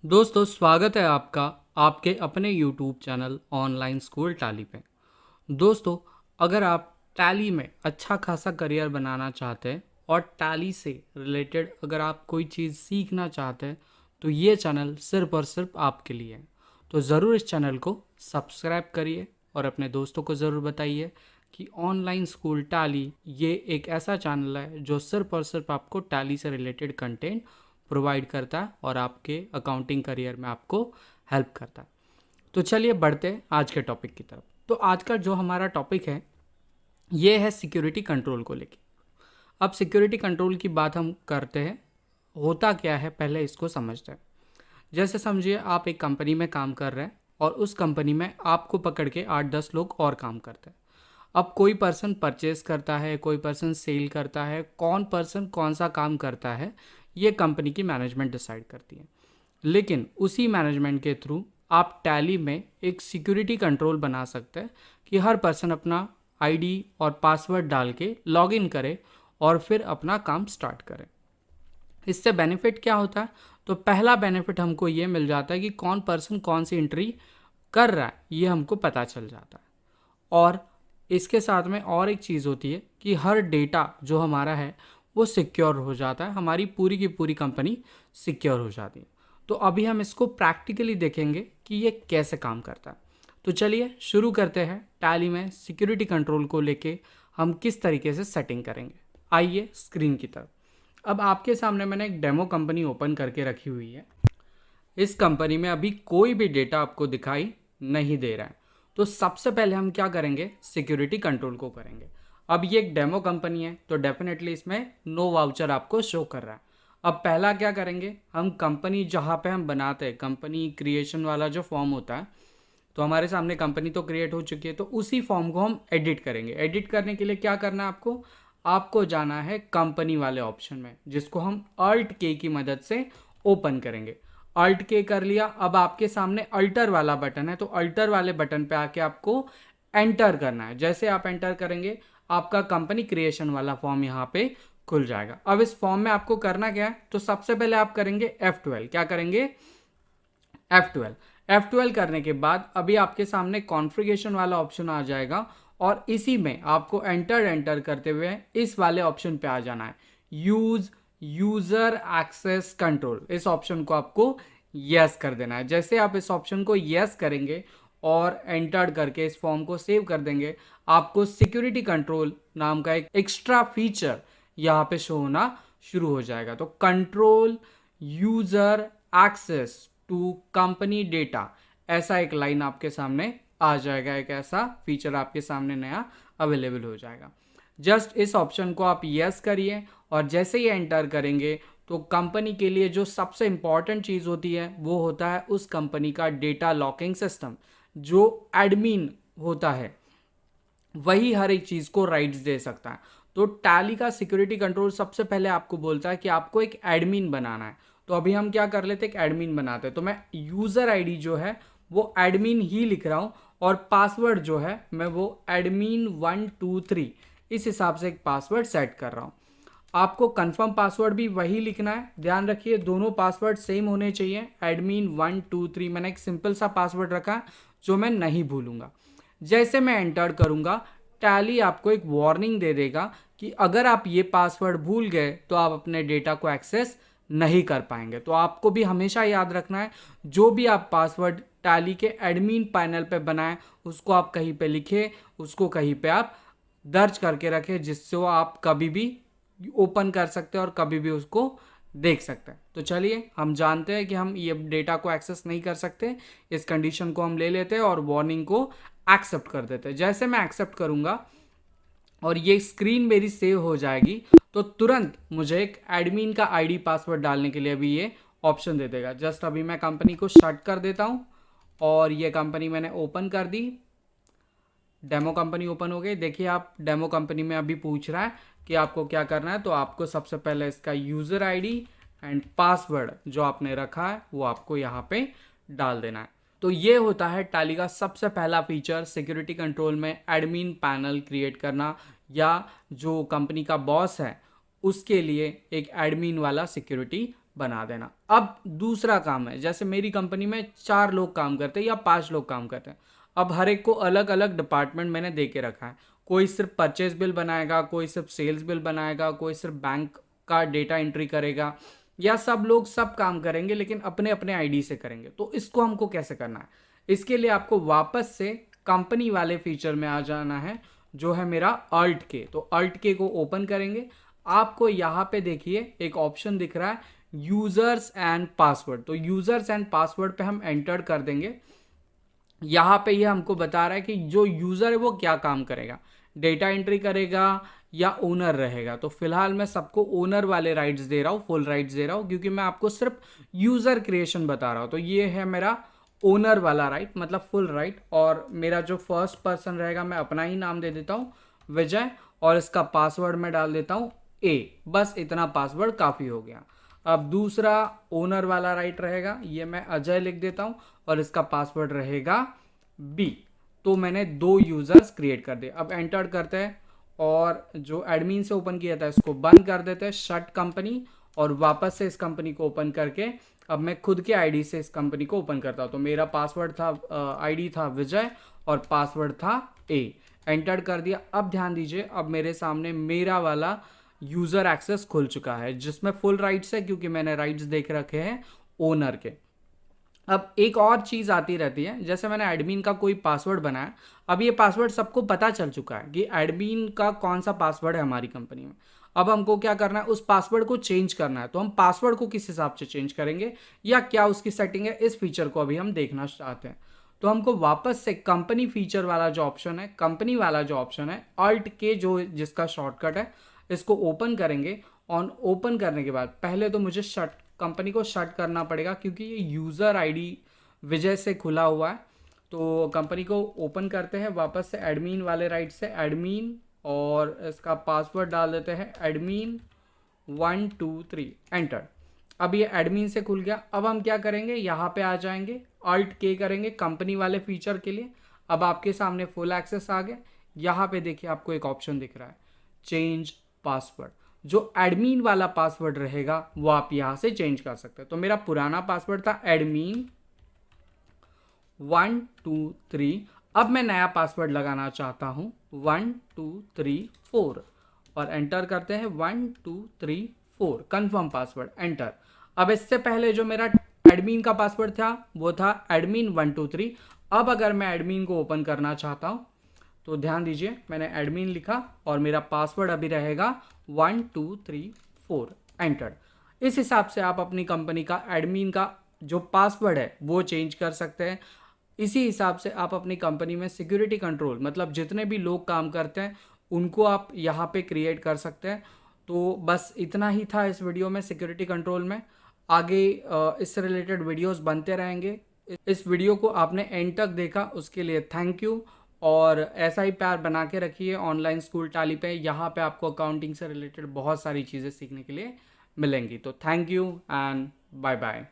दोस्तों स्वागत है आपका आपके अपने YouTube channel online school tally पे। दोस्तों, अगर आप टैली में अच्छा खासा करियर बनाना चाहते हैं और टैली से रिलेटेड अगर आप कोई चीज़ सीखना चाहते हैं तो ये चैनल सिर्फ और सिर्फ आपके लिए है। तो ज़रूर इस चैनल को सब्सक्राइब करिए और अपने दोस्तों को ज़रूर बताइए कि ऑनलाइन स्कूल टैली ये एक ऐसा चैनल है जो सिर्फ और सिर्फ आपको टैली से रिलेटेड कंटेंट प्रोवाइड करता है और आपके अकाउंटिंग करियर में आपको हेल्प करता है। तो चलिए बढ़ते हैं आज के टॉपिक की तरफ। तो आज का जो हमारा टॉपिक है ये है सिक्योरिटी कंट्रोल को लेके। अब सिक्योरिटी कंट्रोल की बात हम करते हैं, होता क्या है पहले इसको समझते हैं। जैसे समझिए आप एक कंपनी में काम कर रहे हैं और उस कंपनी में आपको पकड़ के 8-10 लोग और काम करते हैं। अब कोई पर्सन परचेस करता है, कोई पर्सन सेल करता है, कौन पर्सन कौन सा काम करता है ये कंपनी की मैनेजमेंट डिसाइड करती है। लेकिन उसी मैनेजमेंट के थ्रू आप टैली में एक सिक्योरिटी कंट्रोल बना सकते हैं कि हर पर्सन अपना आईडी और पासवर्ड डाल के लॉगिन करे और फिर अपना काम स्टार्ट करे। इससे बेनिफिट क्या होता है? तो पहला बेनिफिट हमको ये मिल जाता है कि कौन पर्सन कौन सी एंट्री कर रहा है ये हमको पता चल जाता है। और इसके साथ में और एक चीज़ होती है कि हर डेटा जो हमारा है वो सिक्योर हो जाता है, हमारी पूरी की पूरी कंपनी सिक्योर हो जाती है। तो अभी हम इसको प्रैक्टिकली देखेंगे कि ये कैसे काम करता है। तो चलिए शुरू करते हैं टैली में सिक्योरिटी कंट्रोल को लेके हम किस तरीके से सेटिंग करेंगे। आइए स्क्रीन की तरफ। अब आपके सामने मैंने एक डेमो कंपनी ओपन करके रखी हुई है। इस कंपनी में अभी कोई भी डेटा आपको दिखाई नहीं दे रहा है। तो सबसे पहले हम क्या करेंगे, सिक्योरिटी कंट्रोल को करेंगे। अब ये एक डेमो कंपनी है तो डेफिनेटली इसमें नो वाउचर आपको शो कर रहा है। अब पहला क्या करेंगे, हम कंपनी जहाँ पे हम बनाते हैं कंपनी क्रिएशन वाला जो फॉर्म होता है, तो हमारे सामने कंपनी तो क्रिएट हो चुकी है तो उसी फॉर्म को हम एडिट करेंगे। एडिट करने के लिए क्या करना है आपको, आपको जाना है कंपनी वाले ऑप्शन में जिसको हम अल्ट के की मदद से ओपन करेंगे। अल्ट के कर लिया। अब आपके सामने अल्टर वाला बटन है तो अल्टर वाले बटन पे आके आपको एंटर करना है। जैसे आप एंटर करेंगे आपका कंपनी क्रिएशन वाला फॉर्म यहाँ पे खुल जाएगा। अब इस फॉर्म में आपको करना क्या है, तो सबसे पहले आप करेंगे F12। क्या करेंगे, F12 करने के बाद अभी आपके सामने कॉन्फ़िगरेशन वाला ऑप्शन आ जाएगा और इसी में आपको एंटर करते हुए इस वाले ऑप्शन पे आ जाना है, यूज यूजर एक्सेस कंट्रोल। इस ऑप्शन को आपको यस कर देना है। जैसे आप इस ऑप्शन को यस करेंगे और एंटर करके इस फॉर्म को सेव कर देंगे, आपको सिक्योरिटी कंट्रोल नाम का एक एक्स्ट्रा फीचर यहाँ पे शो होना शुरू हो जाएगा। तो control user access to company data, ऐसा एक लाइन आपके सामने आ जाएगा, एक ऐसा फीचर आपके सामने नया अवेलेबल हो जाएगा। जस्ट इस ऑप्शन को आप यस करिए और जैसे ही एंटर करेंगे तो कंपनी के लिए जो सबसे इंपॉर्टेंट चीज़ होती है वो होता है उस कंपनी का डेटा लॉकिंग सिस्टम। जो एडमिन होता है वही हर एक चीज़ को राइट्स दे सकता है। तो टैली का सिक्योरिटी कंट्रोल सबसे पहले आपको बोलता है कि आपको एक एडमिन बनाना है। तो अभी हम क्या कर लेते हैं, एक एडमिन बनाते हैं। तो मैं यूज़र आईडी जो है वो एडमिन ही लिख रहा हूँ और पासवर्ड जो है मैं वो admin123 इस हिसाब से एक पासवर्ड सेट कर रहा हूँ। आपको कंफर्म पासवर्ड भी वही लिखना है। ध्यान रखिए दोनों पासवर्ड सेम होने चाहिए। admin123 मैंने एक सिंपल सा पासवर्ड रखा जो मैं नहीं भूलूंगा। जैसे मैं एंटर करूंगा टैली आपको एक वार्निंग दे देगा कि अगर आप ये पासवर्ड भूल गए तो आप अपने डेटा को एक्सेस नहीं कर पाएंगे। तो आपको भी हमेशा याद रखना है जो भी आप पासवर्ड टैली के एडमिन पैनल पे बनाएं उसको आप कहीं पे लिखें, उसको कहीं पे आप दर्ज करके रखें जिससे वो आप कभी भी ओपन कर सकते हैं और कभी भी उसको देख सकते हैं। तो चलिए हम जानते हैं कि हम ये डेटा को एक्सेस नहीं कर सकते, इस कंडीशन को हम ले लेते हैं और वार्निंग को एक्सेप्ट कर देते हैं। जैसे मैं एक्सेप्ट करूंगा और ये स्क्रीन मेरी सेव हो जाएगी तो तुरंत मुझे एक एडमिन का आईडी पासवर्ड डालने के लिए भी ये ऑप्शन दे देगा। जस्ट अभी मैं कंपनी को शट कर देता हूँ और ये कंपनी मैंने ओपन कर दी। डेमो कंपनी ओपन हो गई। देखिए आप डेमो कंपनी में अभी पूछ रहा है कि आपको क्या करना है। तो आपको सबसे पहले इसका यूज़र आईडी एंड पासवर्ड जो आपने रखा है वो आपको यहाँ पे डाल देना है। तो ये होता है टैली का सबसे पहला फीचर, सिक्योरिटी कंट्रोल में एडमिन पैनल क्रिएट करना या जो कंपनी का बॉस है उसके लिए एक एडमिन वाला सिक्योरिटी बना देना। अब दूसरा काम है, जैसे मेरी कंपनी में 4 लोग काम करते हैं या 5 लोग काम करते हैं। अब हर एक को अलग अलग डिपार्टमेंट मैंने दे के रखा है। कोई सिर्फ परचेज बिल बनाएगा, कोई सिर्फ सेल्स बिल बनाएगा, कोई सिर्फ बैंक का डेटा एंट्री करेगा, या सब लोग सब काम करेंगे लेकिन अपने अपने आईडी से करेंगे। तो इसको हमको कैसे करना है, इसके लिए आपको वापस से कंपनी वाले फीचर में आ जाना है, जो है मेरा अल्ट के। तो अल्ट के को ओपन करेंगे, आपको यहाँ पे देखिए एक ऑप्शन दिख रहा है यूजर्स एंड पासवर्ड। तो यूजर्स एंड पासवर्ड पे हम एंटर कर देंगे। यहाँ पे ये हमको बता रहा है कि जो यूजर है वो क्या काम करेगा, डेटा एंट्री करेगा या ओनर रहेगा। तो फिलहाल मैं सबको ओनर वाले राइट्स दे रहा हूँ, फुल राइट्स दे रहा हूँ, क्योंकि मैं आपको सिर्फ यूजर क्रिएशन बता रहा हूँ। तो ये है मेरा ओनर वाला राइट, मतलब फुल राइट। और मेरा जो फर्स्ट पर्सन रहेगा मैं अपना ही नाम दे देता हूँ, विजय, और इसका पासवर्ड मैं डाल देता हूँ ए। बस इतना पासवर्ड काफ़ी हो गया। अब दूसरा ओनर वाला राइट रहेगा, ये मैं अजय लिख देता हूँ, और इसका पासवर्ड रहेगा बी। तो मैंने 2 यूजर्स क्रिएट कर दिए। अब एंटर करते हैं, और जो एडमिन से ओपन किया था इसको बंद कर देते हैं, शट कंपनी, और वापस से इस कंपनी को ओपन करके अब मैं खुद के आईडी से इस कंपनी को ओपन करता हूँ। तो मेरा पासवर्ड था, आईडी था विजय, और पासवर्ड था ए। एंटर कर दिया। अब ध्यान दीजिए, अब मेरे सामने मेरा वाला यूज़र एक्सेस खुल चुका है, जिसमें फुल राइट्स है, क्योंकि मैंने राइट्स देख रखे हैं ओनर के। अब एक और चीज़ आती रहती है, जैसे मैंने एडमिन का कोई पासवर्ड बनाया। अब ये पासवर्ड सबको पता चल चुका है कि एडमिन का कौन सा पासवर्ड है हमारी कंपनी में। अब हमको क्या करना है, उस पासवर्ड को चेंज करना है। तो हम पासवर्ड को किस हिसाब से चेंज करेंगे या क्या उसकी सेटिंग है, इस फीचर को अभी हम देखना चाहते हैं। तो हमको वापस से कंपनी फीचर वाला जो ऑप्शन है, कंपनी वाला जो ऑप्शन है, अल्ट के जो जिसका शॉर्टकट है, इसको ओपन करेंगे। ऑन ओपन करने के बाद पहले तो मुझे शट कंपनी को शट करना पड़ेगा, क्योंकि ये यूज़र आईडी विजय से खुला हुआ है। तो कंपनी को ओपन करते हैं वापस से एडमिन वाले राइट से, एडमिन, और इसका पासवर्ड डाल देते हैं एडमिन 123, एंटर। अब ये एडमिन से खुल गया। अब हम क्या करेंगे, यहाँ पे आ जाएंगे, अल्ट के करेंगे कंपनी वाले फीचर के लिए। अब आपके सामने फुल एक्सेस आ गया। यहाँ पे देखिए आपको एक ऑप्शन दिख रहा है, चेंज पासवर्ड। जो एडमिन वाला पासवर्ड रहेगा वो आप यहाँ से चेंज कर सकते हैं। तो मेरा पुराना पासवर्ड था एडमिन 123। अब मैं नया पासवर्ड लगाना चाहता हूँ 1234, और एंटर करते हैं 1234, कंफर्म पासवर्ड, एंटर। अब इससे पहले जो मेरा एडमिन का पासवर्ड था वो था एडमिन 123। अब अगर मैं एडमिन को ओपन करना चाहता हूँ तो ध्यान दीजिए, मैंने एडमिन लिखा और मेरा पासवर्ड अभी रहेगा 1234, एंटर। इस हिसाब से आप अपनी कंपनी का एडमिन का जो पासवर्ड है वो चेंज कर सकते हैं। इसी हिसाब से आप अपनी कंपनी में सिक्योरिटी कंट्रोल, मतलब जितने भी लोग काम करते हैं उनको आप यहाँ पे क्रिएट कर सकते हैं। तो बस इतना ही था इस वीडियो में सिक्योरिटी कंट्रोल में। आगे इससे रिलेटेड वीडियोस बनते रहेंगे। इस वीडियो को आपने एंड तक देखा उसके लिए थैंक यू, और ऐसा ही प्यार बना के रखिए ऑनलाइन स्कूल टाली पे। यहाँ पे आपको अकाउंटिंग से रिलेटेड बहुत सारी चीज़ें सीखने के लिए मिलेंगी। तो thank you and bye bye.